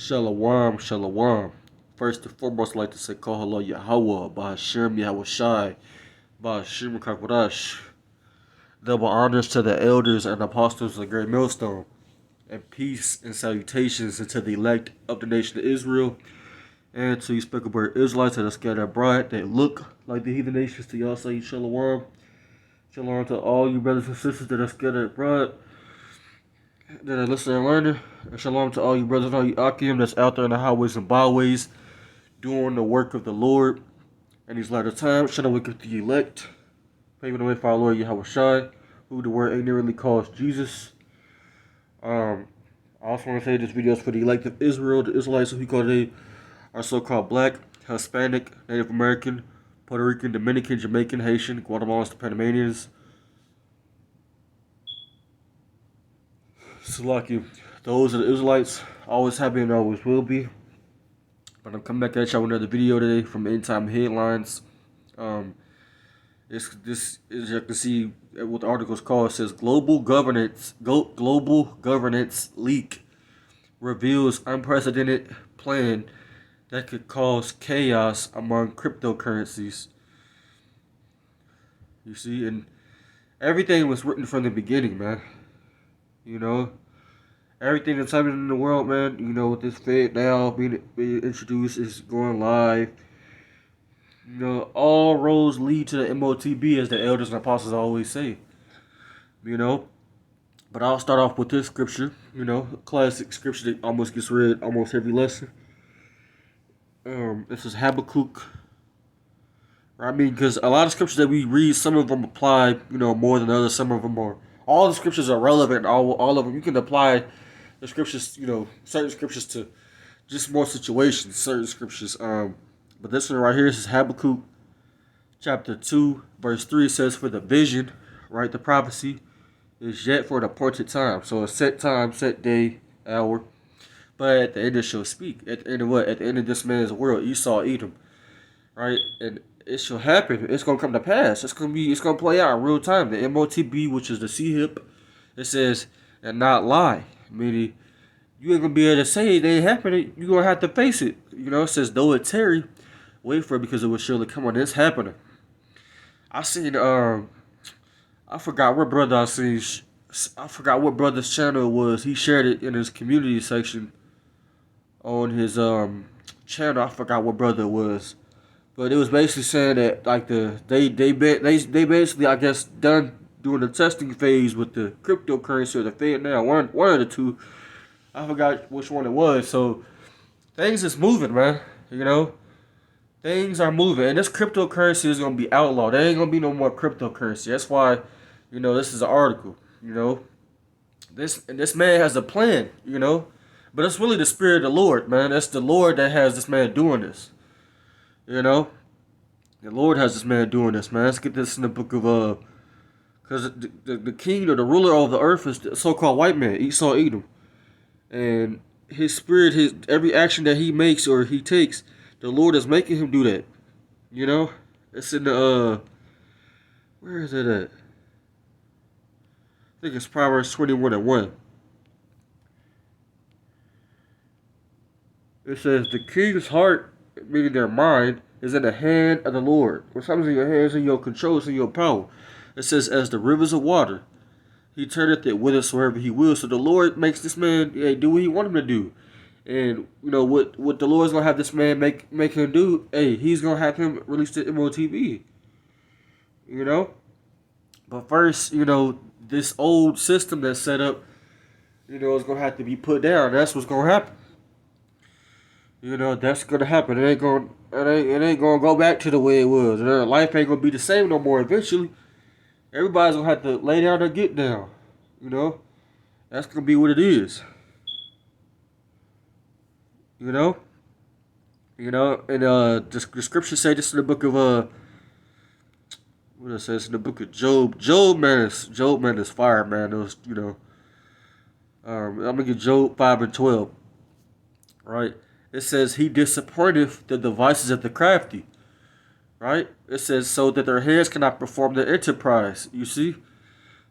Shalom, shalom. First and foremost, I'd like to say Kahalo Yahweh, Bahashim Yahweh Shai, Bahashim Kakwadash. Double honors to the elders and apostles of the Great Millstone, and peace and salutations unto the elect of the nation of Israel, and to you speckled Israelites that are scattered abroad that look like the heathen nations. To y'all say shalom. Shalom to all you brothers and sisters that are scattered abroad, that are listening and learning. And shalom to all you brothers and all you Akim that's out there in the highways and byways doing the work of the Lord in these latter times. Trying to wake up the elect, paving the way for our Lord Yahweh Shai, who the word ignorantly calls Jesus. I also want to say this video is for the elect of Israel, the Israelites who call they are so-called black, Hispanic, Native American, Puerto Rican, Dominican, Jamaican, Haitian, Guatemalans, Panamanians. Salaki, those are the Israelites, always have been and always will be. But I'm coming back at y'all with another video today from End Time Headlines. This is, you can see what the article is called. It says global governance leak reveals unprecedented plan that could cause chaos among cryptocurrencies. You see, and everything was written from the beginning, man. You know, everything that's happening in the world, man. You know, with this Fed now being introduced, is going live. You know, all roads lead to the MOTB, as the elders and apostles always say. You know, but I'll start off with this scripture. You know, a classic scripture that almost gets read almost every lesson. This is Habakkuk. I mean, because a lot of scriptures that we read, some of them apply, you know, more than others. Some of them are. All the scriptures are relevant. All of them. You can apply the scriptures, you know, certain scriptures to just more situations. Certain scriptures. But this one right here, this is Habakkuk chapter 2, verse 3. It says, for the vision, right, the prophecy, is yet for an appointed time. So a set time, set day, hour. But at the end it shall speak. At the end of what? At the end of this man's world, Esau, Edom. Right? And it shall happen. It's going to come to pass. It's going to play out in real time. The MOTB, which is the C-HIP, it says, and not lie. Meaning, you ain't going to be able to say it ain't happening. You're going to have to face it. You know, it says, though it tarry, wait for it because it will surely come on. It's happening. I seen, I forgot what brother I seen. I forgot what brother's channel it was. He shared it in his community section on his channel. I forgot what brother it was. But it was basically saying that like they basically, I guess, done doing the testing phase with the cryptocurrency or the Fed now. One of the two. I forgot which one it was. So things is moving, man. You know, things are moving, and this cryptocurrency is gonna be outlawed. There ain't gonna be no more cryptocurrency. That's why, you know, this is an article. You know, this man has a plan. You know, but it's really the spirit of the Lord, man. That's the Lord that has this man doing this. You know, the Lord has this man doing this, man. Let's get this in the book of because the king or the ruler of the earth is the so-called white man, Esau, Edom, and his spirit, his every action that he makes or he takes, the Lord is making him do that. You know, it's in the where is it at? I think it's Proverbs 21:1. It says the king's heart, meaning their mind, is in the hand of the Lord. When something's in your hands, in your control, it's in your power. It says, as the rivers of water, he turneth it whithersoever he will. So the Lord makes this man do what he want him to do. And you know what the Lord's gonna have this man make him do, he's gonna have him release the MOTB. You know? But first, you know, this old system that's set up, you know, is gonna have to be put down. That's what's gonna happen. You know, that's gonna happen. It ain't gonna go back to the way it was. Life ain't gonna be the same no more. Eventually, everybody's gonna have to lay down or get down. You know, that's gonna be what it is. You know, and the scripture say this in the book of what it says in the book of Job. Job man is fire, man. Those, you know, I'm gonna get Job 5:12. Right. It says, he disappointeth the devices of the crafty. Right? It says, so that their hands cannot perform their enterprise. You see?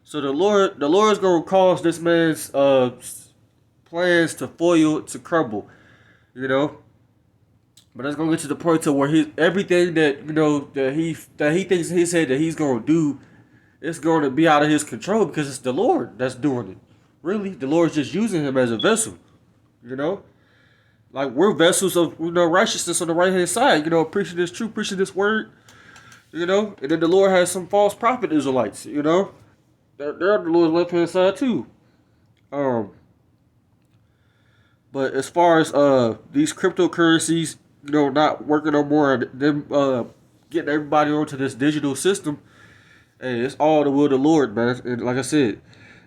So the Lord is going to cause this man's plans to foil, to crumble. you know. But it's gonna get to the point to where everything that that he thinks in his head that he's gonna do, it's gonna be out of his control because it's the Lord that's doing it. Really, the Lord's just using him as a vessel, you know. Like we're vessels of righteousness on the right hand side, preaching this truth, preaching this word, And then the Lord has some false prophet Israelites, They're on the Lord's left hand side too. But as far as these cryptocurrencies, not working no more, them getting everybody onto this digital system, hey, it's all the will of the Lord, man. And like I said,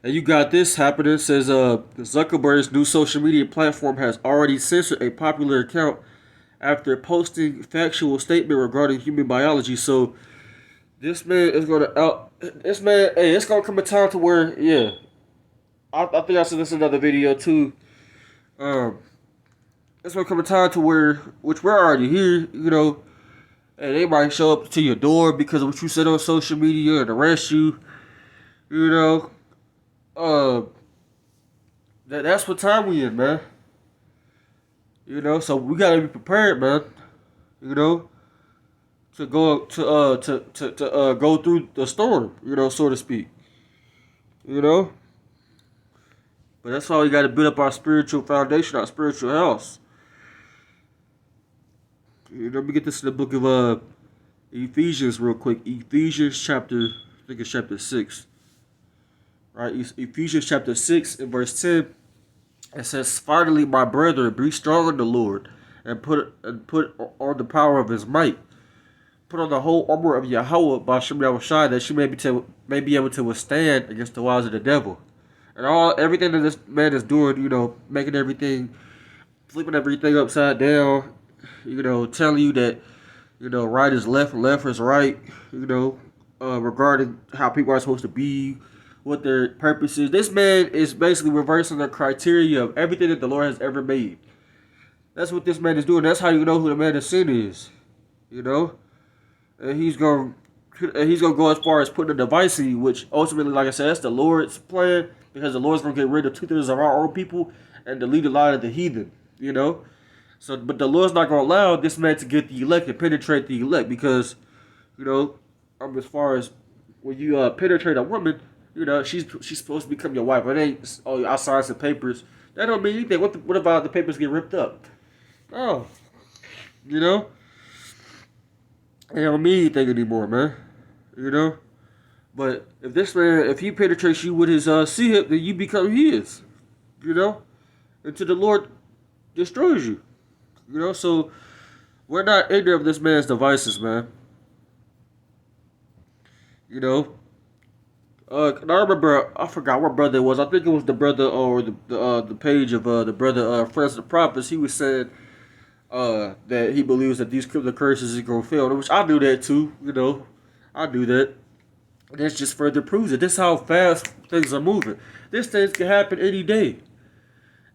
and you got this happening. It says Zuckerberg's new social media platform has already censored a popular account after posting factual statement regarding human biology. So this man is gonna hey, it's gonna come a time to where, yeah. I think I said this in another video too. It's gonna come a time to where, which we're already here, and they might show up to your door because of what you said on social media and arrest you, that's what time we in, man. So we gotta be prepared, man. To go through the storm, so to speak. But that's why we gotta build up our spiritual foundation, our spiritual house. Let me get this in the book of Ephesians real quick. Ephesians chapter, I think it's chapter 6. Right? Ephesians chapter 6 and verse 10. It says, "Finally, my brethren, be strong in the Lord, and put on the power of his might. Put on the whole armor of Yahweh by Shem Yahushai, that you may be able to withstand against the wiles of the devil." And everything that this man is doing, making everything, flipping everything upside down, telling you that, right is left and left is right, regarding how people are supposed to be, what their purpose is. This man is basically reversing the criteria of everything that the Lord has ever made. That's what this man is doing. That's how you know who the man of sin is, And he's gonna go as far as putting a device in you, which ultimately, like I said, that's the Lord's plan, because the Lord's gonna get rid of 2/3 of our own people and delete a lot of the heathen, So, but the Lord's not gonna allow this man to get the elect and penetrate the elect, because, as far as when you penetrate a woman, she's supposed to become your wife. It ain't, oh, I signed some papers. That don't mean anything. What about the papers get ripped up? Oh, it don't mean anything anymore, man. But if this man, if he penetrates you with his seed, then you become his. Until the Lord destroys you. So we're not ignorant of this man's devices, man. I remember, I forgot what brother it was. I think it was the brother, or the page of the brother Friends of the Prophets. He was saying that he believes that these cryptocurrencies is gonna fail, which I do that too. I do that. And this just further proves it. This is how fast things are moving. This thing can happen any day.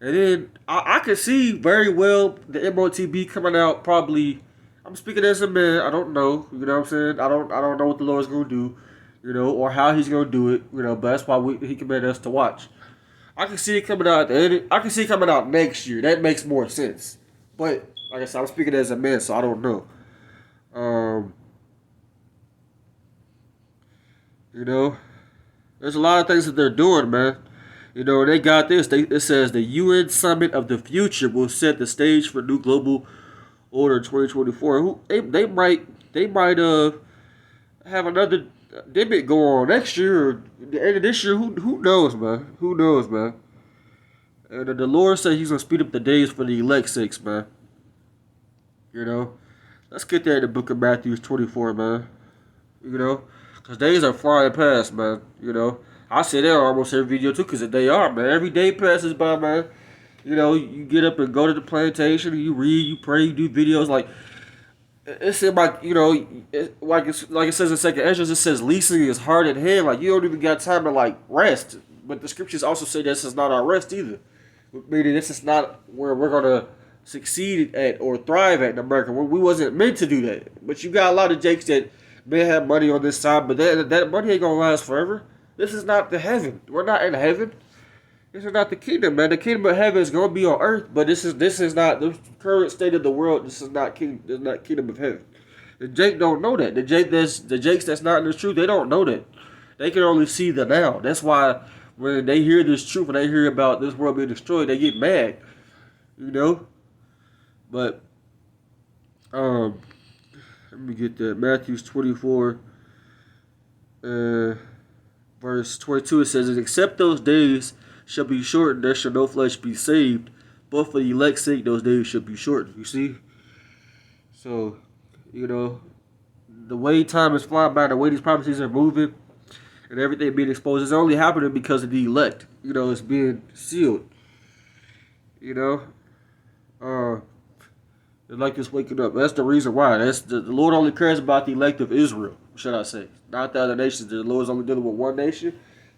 And then I can see very well the MOTB coming out probably. I'm speaking as a man. I don't know. You know what I'm saying? I don't know what the Lord's gonna do. Or how he's gonna do it. But that's why he commanded us to watch. I can see it coming out at the end. I can see it coming out next year. That makes more sense. But like I said, I'm speaking as a man, so I don't know. There's a lot of things that they're doing, man. They got this. It says the UN Summit of the Future will set the stage for new global order 2024. They might have another debate go on next year or the end of this year. Who knows, man? Who knows, man? And the Lord said He's gonna speed up the days for the elect's sakes, man. Let's get there in the book of Matthew 24, man. Because days are flying past, man. I say that almost every video too, because they are, man. Every day passes by, man. You get up and go to the plantation, and you read, you pray, you do videos. Like, it seems like, like it says in 2nd Ezra, it says leasing is hard at hand. Like, you don't even got time to, like, rest. But the scriptures also say this is not our rest either. Meaning this is not where we're going to succeed at or thrive at in America. We wasn't meant to do that. But you got a lot of jakes that may have money on this side, but that money ain't going to last forever. This is not the heaven. We're not in heaven. This is not the kingdom, man. The kingdom of heaven is gonna be on earth, but this is not the current state of the world. This is not king. This is not kingdom of heaven. The Jake don't know that. The Jakes that's not in the truth. They don't know that. They can only see the now. That's why when they hear this truth and they hear about this world being destroyed, they get mad. You know. But let me get that. Matthew 24, verse 22. It says, "Except those days shall be shortened, there shall no flesh be saved. But for the elect's sake, those days should be shortened." You see? So, the way time is flying by, the way these prophecies are moving, and everything being exposed, is only happening because of the elect. It's being sealed. You know? It's like this waking up. That's the reason why. That's the Lord only cares about the elect of Israel, should I say. Not the other nations. The Lord's only dealing with one nation,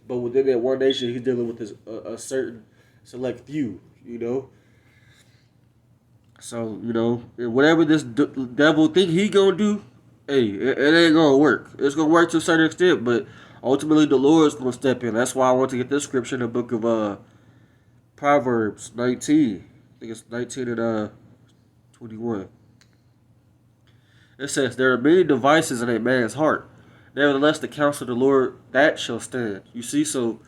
but within that one nation, He's dealing with a certain select few, So, whatever this devil think he gonna do, hey, it ain't gonna work. It's gonna work to a certain extent, but ultimately the Lord's gonna step in. That's why I want to get this scripture in the book of Proverbs 19. I think it's 19 and 21. It says, "There are many devices in a man's heart. Nevertheless, the counsel of the Lord, that shall stand." You see, so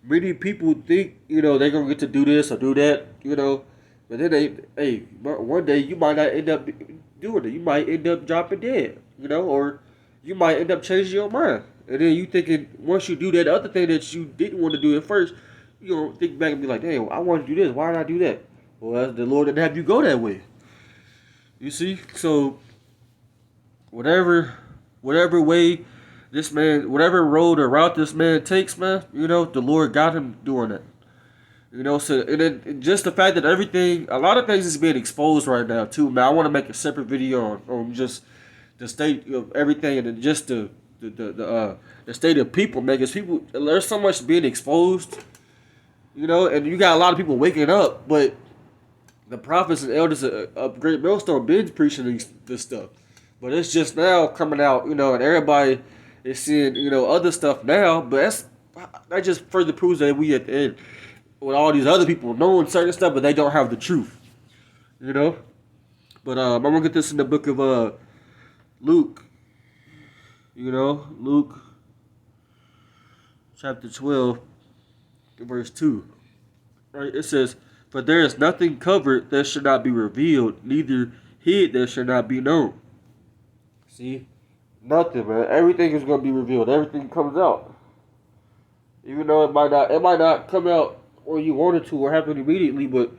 many people think, they're going to get to do this or do that, But then one day you might not end up doing it. You might end up dropping dead, or you might end up changing your mind. And then you thinking, once you do that other thing that you didn't want to do at first, you don't think back and be like, "Damn, I want to do this. Why did I do that?" Well, the Lord didn't have you go that way. You see? So, whatever way this man, whatever road or route this man takes, man, the Lord got him doing it. So, and then just the fact that a lot of things is being exposed right now, too, man. I want to make a separate video on just the state of everything and then just the state of people, man. Because there's so much being exposed, and you got a lot of people waking up, but the prophets and elders of Great Millstone been preaching this stuff. But it's just now coming out, and everybody is seeing, other stuff now. But that just further proves that we at the end with all these other people knowing certain stuff, but they don't have the truth, But I'm gonna get this in the book of Luke, Luke chapter 12, verse 2. Right? It says, "For there is nothing covered that should not be revealed, neither hid that should not be known." See? Nothing, man. Everything is going to be revealed. Everything comes out. Even though it might not come out when you want it to or happen immediately, but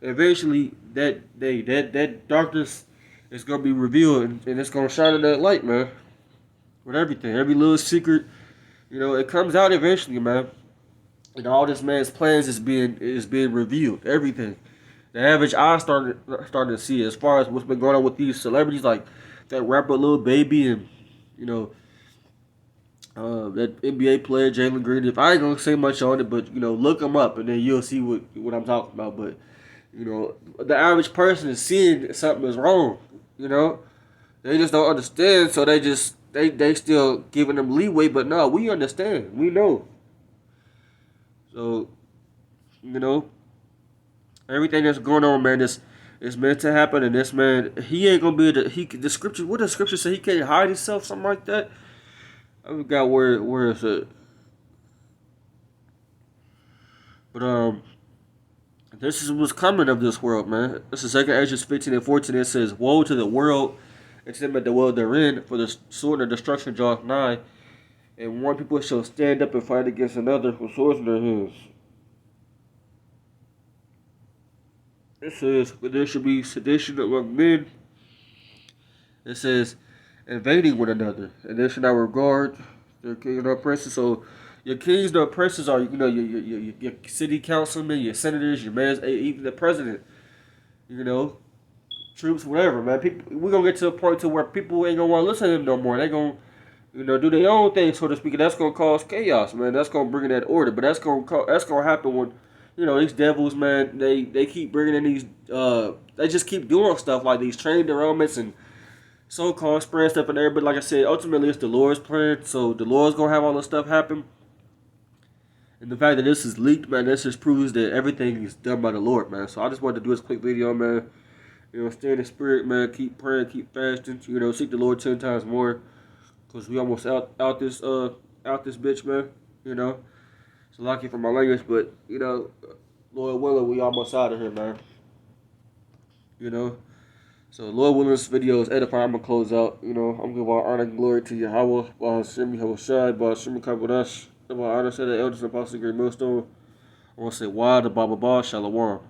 eventually that darkness is going to be revealed and it's going to shine in that light, man. With everything. Every little secret, it comes out eventually, man. And all this man's plans is being revealed. Everything. The average eye starting to see it. As far as what's been going on with these celebrities, like that rapper Lil Baby and that NBA player Jalen Green. If I ain't gonna say much on it, but look them up and then you'll see what I'm talking about. But the average person is seeing something is wrong. They just don't understand, so they still giving them leeway. But no, we understand. We know. So, everything that's going on, man, is meant to happen, and this man, he ain't gonna be the scripture. What does scripture say? He can't hide himself, something like that. I forgot where it's at. But this is what's coming of this world, man. This is 2 Ezra 15 and 14. It says, "Woe to the world, and to them that dwell therein, for the sword of destruction draweth nigh, and one people shall stand up and fight against another with swords in their hands." It says, "But there should be sedition among men." It says, "Invading one another, and they should not regard their king and oppressors." So, your kings and oppressors are, your city councilmen, your senators, your mayors, even the president. Troops, whatever, man. We're gonna get to a point to where people ain't gonna want to listen to them no more. They gonna, do their own thing, so to speak. And that's gonna cause chaos, man. That's gonna bring in that order. But that's gonna happen when, these devils, man. They keep bringing in these. They just keep doing stuff like these training derailments and so-called spread stuff in there. But like I said, ultimately it's the Lord's plan. So the Lord's gonna have all this stuff happen. And the fact that this is leaked, man, this just proves that everything is done by the Lord, man. So I just wanted to do this quick video, man. You know, stay in the spirit, man. Keep praying, keep fasting. You know, seek the Lord 10 times more, cause we almost out this bitch, man. You know, so lucky for my language, but you know, Lord willing, we almost out of here, man. You know, so Lord willing, this video is edifying. I'm gonna close out. You know, I'm giving all honor and glory to Yahweh, Bahashim, Yahweh Shai, Bahashim Kabodash. About honor, said the elders and apostles, great millstone. I want to say, why the Baba Ba, Shalom.